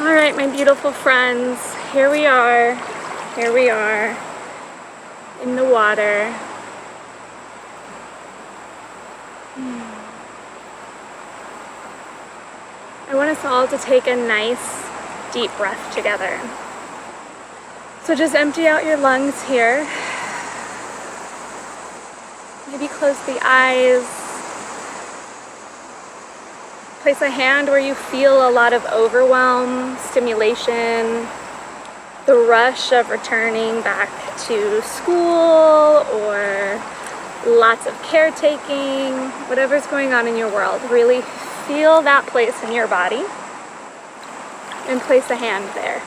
All right, my beautiful friends, here we are in the water. I want us all to take a nice deep breath together. So just empty out your lungs here. Maybe close the eyes. Place a hand where you feel a lot of overwhelm, stimulation, the rush of returning back to school, or lots of caretaking, whatever's going on in your world. Really feel that place in your body and place a hand there.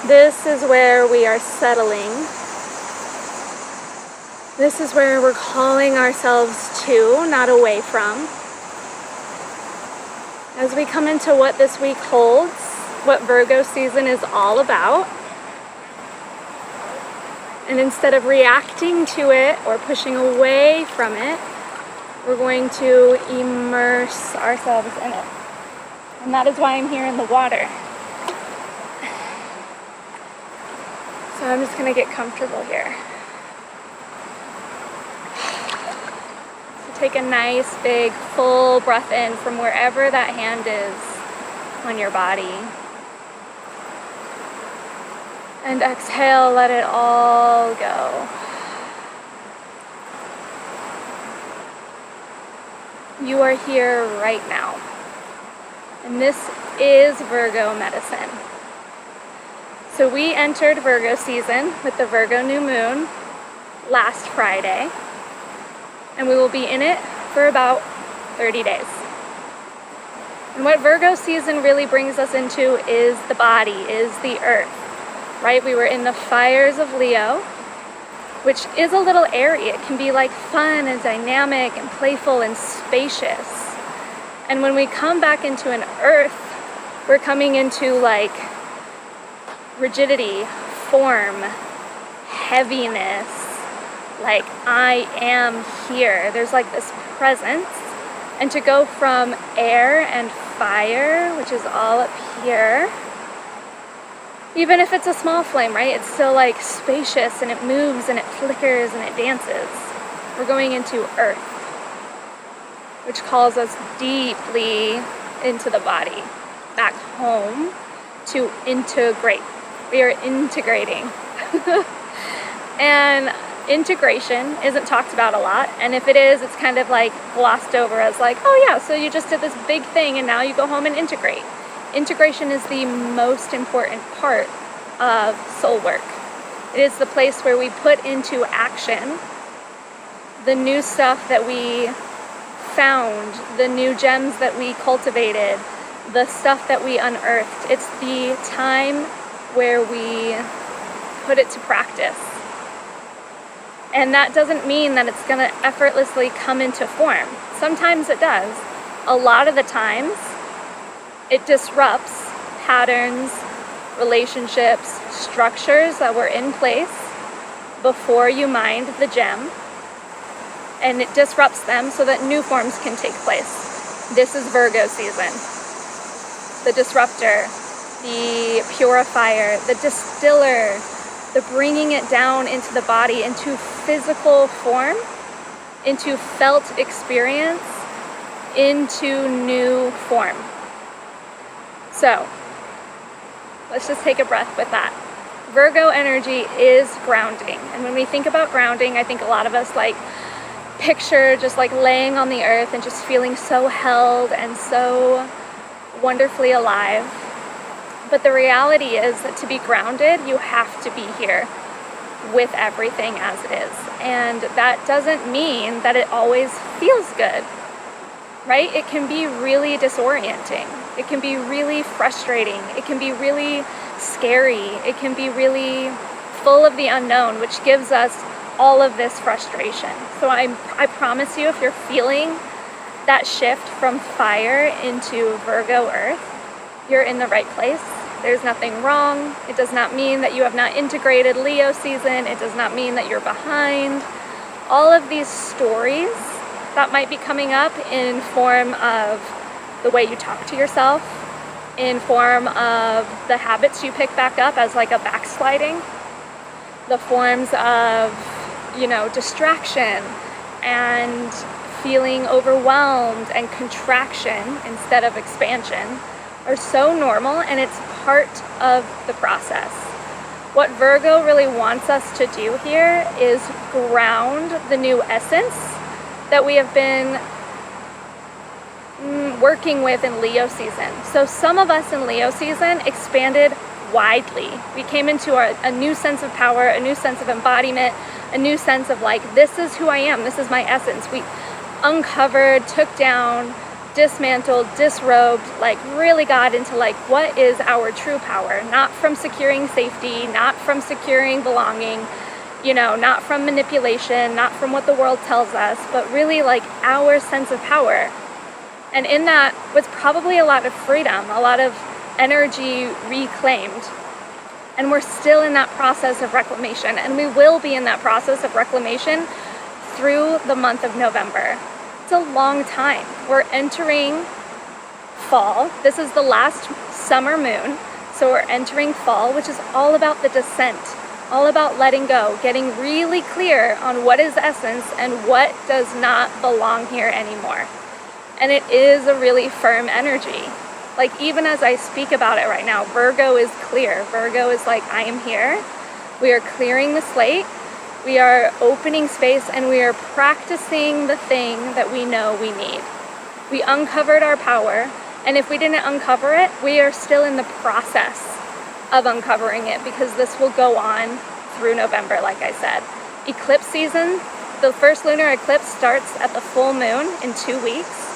This is where we are settling. This is where we're calling ourselves to, not away from. As we come into what this week holds, what Virgo season is all about, and instead of reacting to it or pushing away from it, we're going to immerse ourselves in it. And that is why I'm here in the water. So I'm just going to get comfortable here. Take a nice big full breath in from wherever that hand is on your body. And exhale, let it all go. You are here right now. And this is Virgo medicine. So we entered Virgo season with the Virgo new moon last Friday. And we will be in it for about 30 days. And what Virgo season really brings us into is the body, is the earth, right? We were in the fires of Leo, which is a little airy. It can be like fun and dynamic and playful and spacious. And when we come back into an earth, we're coming into like rigidity, form, heaviness, like I am here. There's like this presence. And to go from air and fire, which is all up here, even if it's a small flame, right? It's still like spacious and it moves and it flickers and it dances. We're going into earth, which calls us deeply into the body, back home to integrate. We are integrating. And integration isn't talked about a lot, and if it is, it's kind of like glossed over as like, oh yeah, so you just did this big thing and now you go home and integrate. Integration is the most important part of soul work. It is the place where we put into action the new stuff that we found, the new gems that we cultivated, the stuff that we unearthed. It's the time where we put it to practice. And that doesn't mean that it's going to effortlessly come into form. Sometimes it does. A lot of the times, it disrupts patterns, relationships, structures that were in place before you mined the gem. And it disrupts them so that new forms can take place. This is Virgo season. The disruptor, the purifier, the distiller, the bringing it down into the body, into physical form, into felt experience, into new form. So, let's just take a breath with that. Virgo energy is grounding. And when we think about grounding, I think a lot of us like picture just like laying on the earth and just feeling so held and so wonderfully alive. But the reality is that to be grounded, you have to be here with everything as it is. And that doesn't mean that it always feels good, right? It can be really disorienting. It can be really frustrating. It can be really scary. It can be really full of the unknown, which gives us all of this frustration. So I promise you, if you're feeling that shift from fire into Virgo earth, you're in the right place. There's nothing wrong. It does not mean that you have not integrated Leo season. It does not mean that you're behind. All of these stories that might be coming up in form of the way you talk to yourself, in form of the habits you pick back up as like a backsliding, the forms of, you know, distraction and feeling overwhelmed and contraction instead of expansion are so normal, and it's part of the process. What Virgo really wants us to do here is ground the new essence that we have been working with in Leo season. So some of us in Leo season expanded widely. We came into a new sense of power, a new sense of embodiment, a new sense of like, this is who I am, this is my essence. We uncovered, took down, dismantled, disrobed, like really got into like, what is our true power? Not from securing safety, not from securing belonging, you know, not from manipulation, not from what the world tells us, but really like our sense of power. And in that was probably a lot of freedom, a lot of energy reclaimed. And we're still in that process of reclamation, and we will be in that process of reclamation through the month of November. It's a long time. We're entering fall. This is the last summer moon, so we're entering fall, which is all about the descent, all about letting go, getting really clear on what is essence and what does not belong here anymore. And it is a really firm energy. Like, even as I speak about it right now, Virgo is clear. Virgo is like, I am here. We are clearing the slate. We are opening space, and we are practicing the thing that we know we need. We uncovered our power, and if we didn't uncover it, we are still in the process of uncovering it, because this will go on through November, like I said. Eclipse season, the first lunar eclipse starts at the full moon in 2 weeks.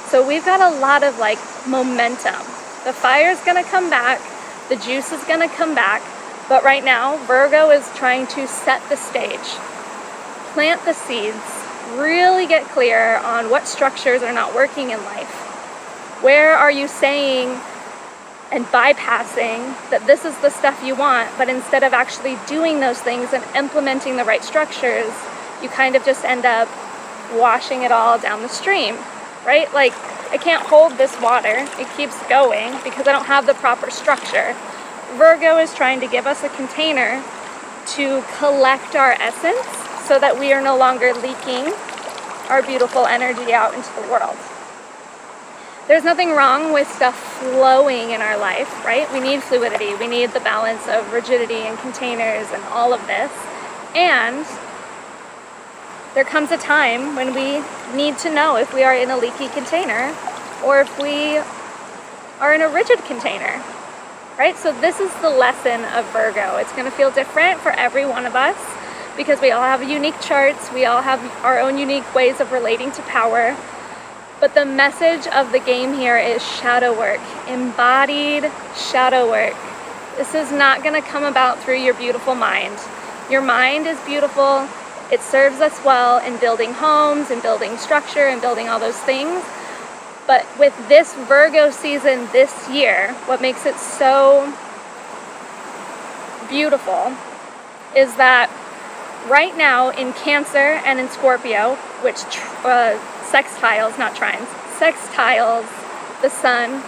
So we've got a lot of like momentum. The fire's gonna come back, the juice is gonna come back, but right now Virgo is trying to set the stage, plant the seeds, really get clear on what structures are not working in life. Where are you saying and bypassing that this is the stuff you want, but instead of actually doing those things and implementing the right structures, you kind of just end up washing it all down the stream. Right? Like, I can't hold this water. It keeps going because I don't have the proper structure. Virgo is trying to give us a container to collect our essence so that we are no longer leaking our beautiful energy out into the world. There's nothing wrong with stuff flowing in our life, right? We need fluidity. We need the balance of rigidity and containers and all of this. And there comes a time when we need to know if we are in a leaky container or if we are in a rigid container, right? So this is the lesson of Virgo. It's going to feel different for every one of us because we all have unique charts. We all have our own unique ways of relating to power. But the message of the game here is shadow work, embodied shadow work. This is not going to come about through your beautiful mind. Your mind is beautiful. It serves us well in building homes and building structure and building all those things. But with this Virgo season this year, what makes it so beautiful is that right now in Cancer and in Scorpio, which sextiles, not trines, sextiles the sun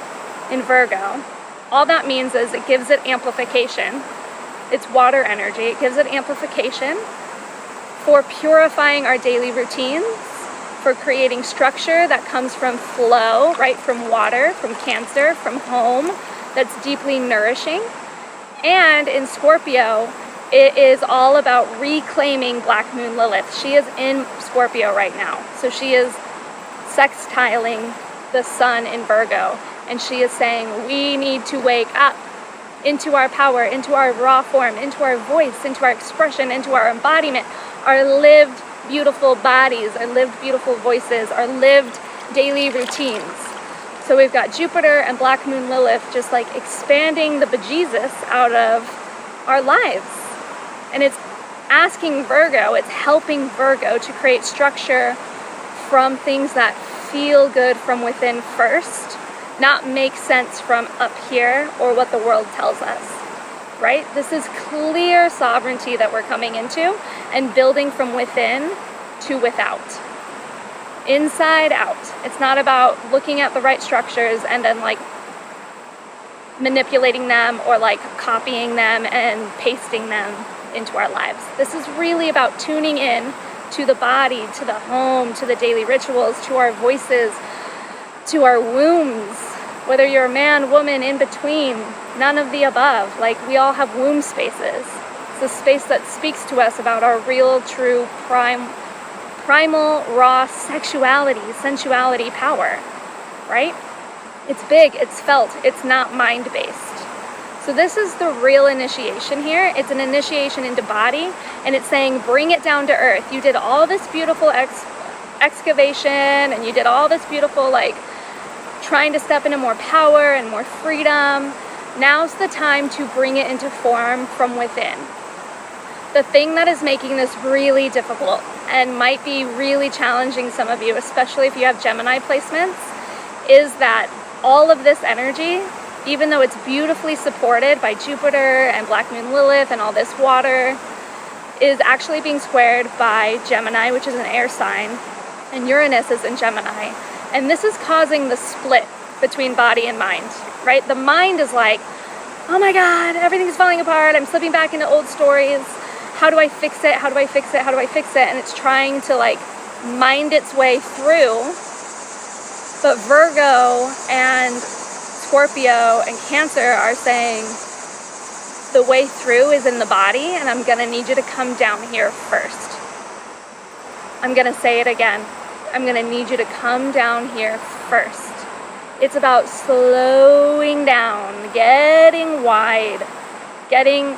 in Virgo, all that means is it gives it amplification. It's water energy. It gives it amplification for purifying our daily routines, for creating structure that comes from flow, right, from water, from Cancer, from home, that's deeply nourishing. And in Scorpio, it is all about reclaiming Black Moon Lilith. She is in Scorpio right now. So she is sextiling the sun in Virgo. And she is saying, we need to wake up into our power, into our raw form, into our voice, into our expression, into our embodiment, our lived beautiful bodies, our lived beautiful voices, our lived daily routines. So we've got Jupiter and Black Moon Lilith just like expanding the bejesus out of our lives. And it's asking Virgo, it's helping Virgo to create structure from things that feel good from within first, not make sense from up here or what the world tells us. Right? This is clear sovereignty that we're coming into and building from within to without. Inside out. It's not about looking at the right structures and then like manipulating them or like copying them and pasting them into our lives. This is really about tuning in to the body, to the home, to the daily rituals, to our voices, to our wombs, whether you're a man, woman, in between, none of the above. Like, we all have womb spaces. It's a space that speaks to us about our real, true, primal, raw sexuality, sensuality, power, right? It's big, it's felt, it's not mind-based. So this is the real initiation here. It's an initiation into body, and it's saying, bring it down to earth. You did all this beautiful excavation, and you did all this beautiful, like, trying to step into more power and more freedom. Now's the time to bring it into form from within. The thing that is making this really difficult and might be really challenging some of you, especially if you have Gemini placements, is that all of this energy, even though it's beautifully supported by Jupiter and Black Moon Lilith and all this water, is actually being squared by Gemini, which is an air sign, and Uranus is in Gemini. And this is causing the split between body and mind, right? The mind is like, oh my God, everything's falling apart. I'm slipping back into old stories. How do I fix it? How do I fix it? How do I fix it? And it's trying to like mind its way through. But Virgo and Scorpio and Cancer are saying the way through is in the body, and I'm gonna need you to come down here first. I'm gonna say it again. I'm gonna need you to come down here first. It's about slowing down, getting wide, getting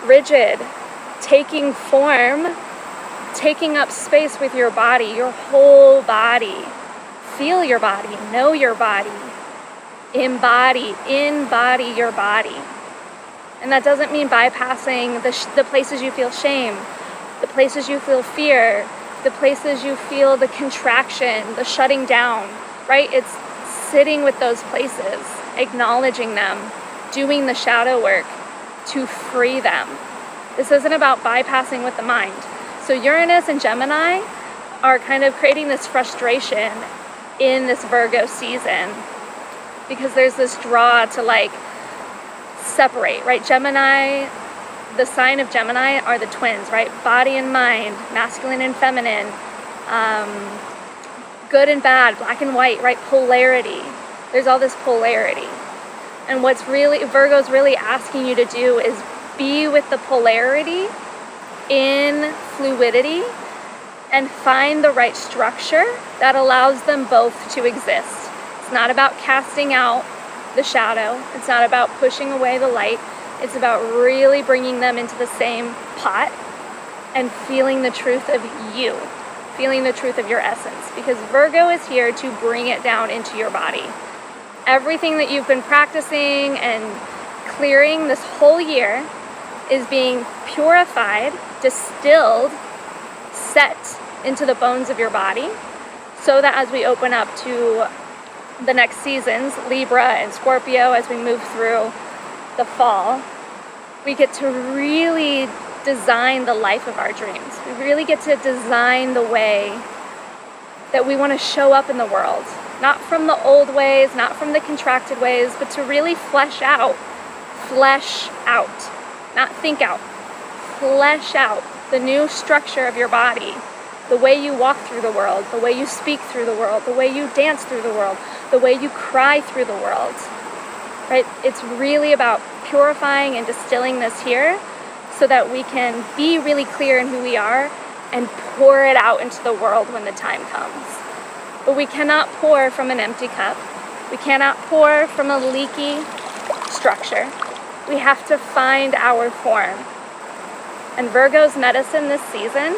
rigid, taking form, taking up space with your body, your whole body. Feel your body, know your body, embody your body. And that doesn't mean bypassing the places you feel shame, the places you feel fear, the places you feel the contraction, the shutting down, right? It's sitting with those places, acknowledging them, doing the shadow work to free them. This isn't about bypassing with the mind. So Uranus and Gemini are kind of creating this frustration in this Virgo season because there's this draw to like separate, right? Gemini, the sign of Gemini are the twins, right? Body and mind, masculine and feminine, good and bad, black and white, right? Polarity. There's all this polarity. And what's really, Virgo's really asking you to do is be with the polarity in fluidity and find the right structure that allows them both to exist. It's not about casting out the shadow. It's not about pushing away the light. It's about really bringing them into the same pot and feeling the truth of you, feeling the truth of your essence, because Virgo is here to bring it down into your body. Everything that you've been practicing and clearing this whole year is being purified, distilled, set into the bones of your body, so that as we open up to the next seasons, Libra and Scorpio, as we move through the fall, we get to really design the life of our dreams. We really get to design the way that we want to show up in the world. Not from the old ways, not from the contracted ways, but to really flesh out, not think out, flesh out the new structure of your body, the way you walk through the world, the way you speak through the world, the way you dance through the world, the way you cry through the world, right? It's really about purifying and distilling this here so that we can be really clear in who we are and pour it out into the world when the time comes. But we cannot pour from an empty cup. We cannot pour from a leaky structure. We have to find our form. And Virgo's medicine this season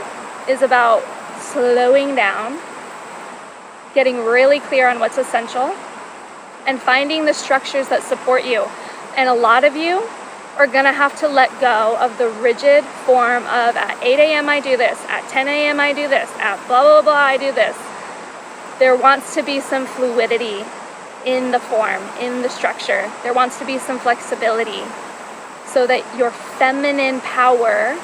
is about slowing down, getting really clear on what's essential, and finding the structures that support you. And a lot of you are gonna have to let go of the rigid form of at 8 a.m. I do this, at 10 a.m. I do this, at blah, blah, blah, I do this. There wants to be some fluidity in the form, in the structure. There wants to be some flexibility so that your feminine power,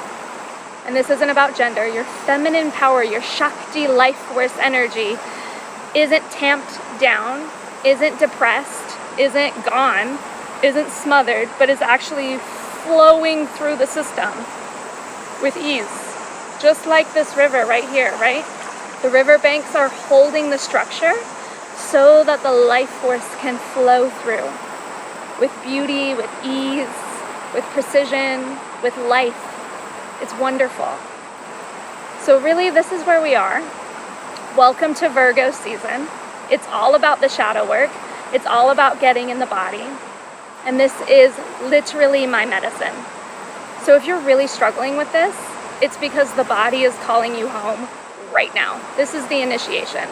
and this isn't about gender, your feminine power, your Shakti life force energy isn't tamped down, isn't depressed, isn't gone, isn't smothered, but is actually flowing through the system with ease. Just like this river right here, right? The river banks are holding the structure so that the life force can flow through with beauty, with ease, with precision, with life. It's wonderful. So really, this is where we are. Welcome to Virgo season. It's all about the shadow work. It's all about getting in the body. And this is literally my medicine. So if you're really struggling with this, it's because the body is calling you home right now. This is the initiation.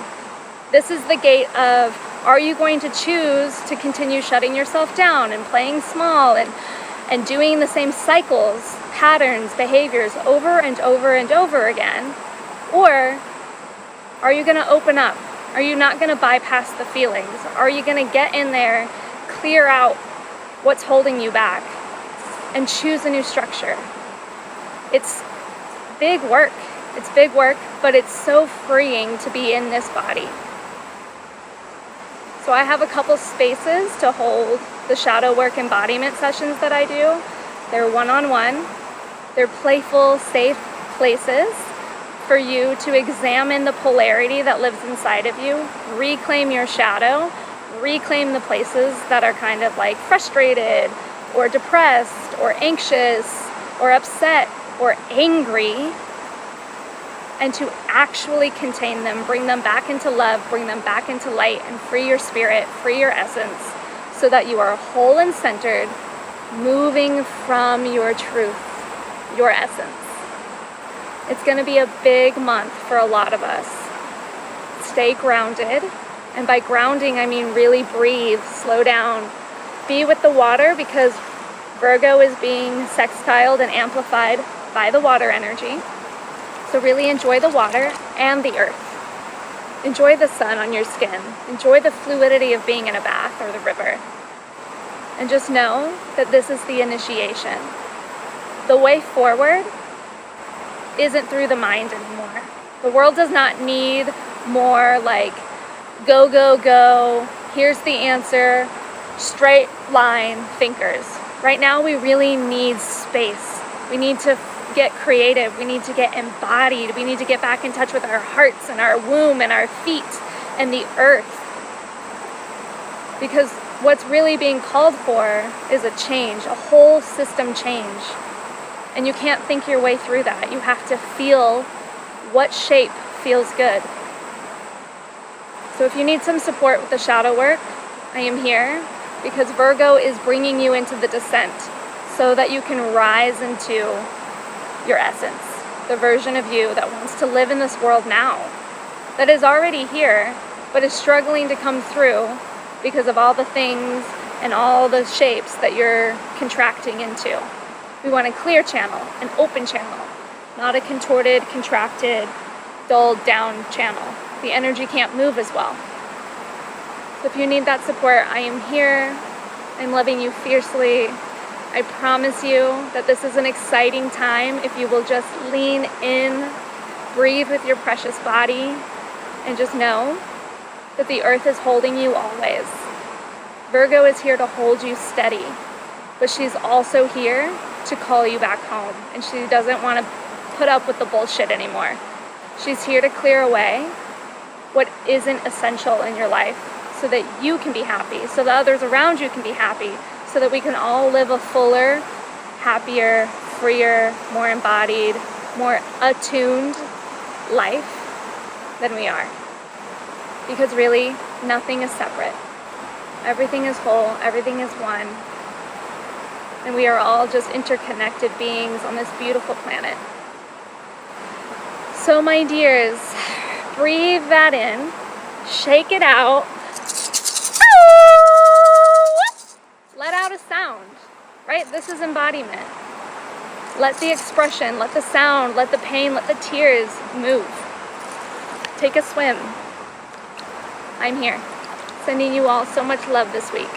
This is the gate of, are you going to choose to continue shutting yourself down and playing small and doing the same cycles, patterns, behaviors over and over and over again? Or are you going to open up? Are you not going to bypass the feelings? Are you going to get in there, clear out what's holding you back, and choose a new structure? It's big work. It's big work, but it's so freeing to be in this body. So I have a couple spaces to hold the shadow work embodiment sessions that I do. They're one-on-one. They're playful, safe places for you to examine the polarity that lives inside of you, reclaim your shadow, reclaim the places that are kind of like frustrated or depressed or anxious or upset or angry, and to actually contain them, bring them back into love, bring them back into light, and free your spirit, free your essence, so that you are whole and centered, moving from your truth, your essence. It's going to be a big month for a lot of us. Stay grounded, and by grounding I mean really breathe, slow down, be with the water, because Virgo is being sextiled and amplified by the water energy. So really enjoy the water and the earth. Enjoy the sun on your skin. Enjoy the fluidity of being in a bath or the river. And just know that this is the initiation. The way forward isn't through the mind anymore. The world does not need more like go, go, go, here's the answer, straight line thinkers. Right now we really need space. We need to get creative. We need to get embodied. We need to get back in touch with our hearts and our womb and our feet and the earth. Because what's really being called for is a change, a whole system change. And you can't think your way through that. You have to feel what shape feels good. So if you need some support with the shadow work, I am here, because Virgo is bringing you into the descent so that you can rise into your essence, the version of you that wants to live in this world now, that is already here, but is struggling to come through because of all the things and all the shapes that you're contracting into. We want a clear channel, an open channel, not a contorted, contracted, dulled down channel. The energy can't move as well. So if you need that support, I am here. I'm loving you fiercely. I promise you that this is an exciting time if you will just lean in, breathe with your precious body, and just know that the earth is holding you always. Virgo is here to hold you steady, but she's also here to call you back home, and she doesn't want to put up with the bullshit anymore. She's here to clear away what isn't essential in your life so that you can be happy, so that others around you can be happy, so that we can all live a fuller, happier, freer, more embodied, more attuned life than we are. Because really, nothing is separate. Everything is whole, everything is one. And we are all just interconnected beings on this beautiful planet. So my dears, breathe that in, shake it out. Let out a sound, right? This is embodiment. Let the expression, let the sound, let the pain, let the tears move. Take a swim. I'm here, sending you all so much love this week.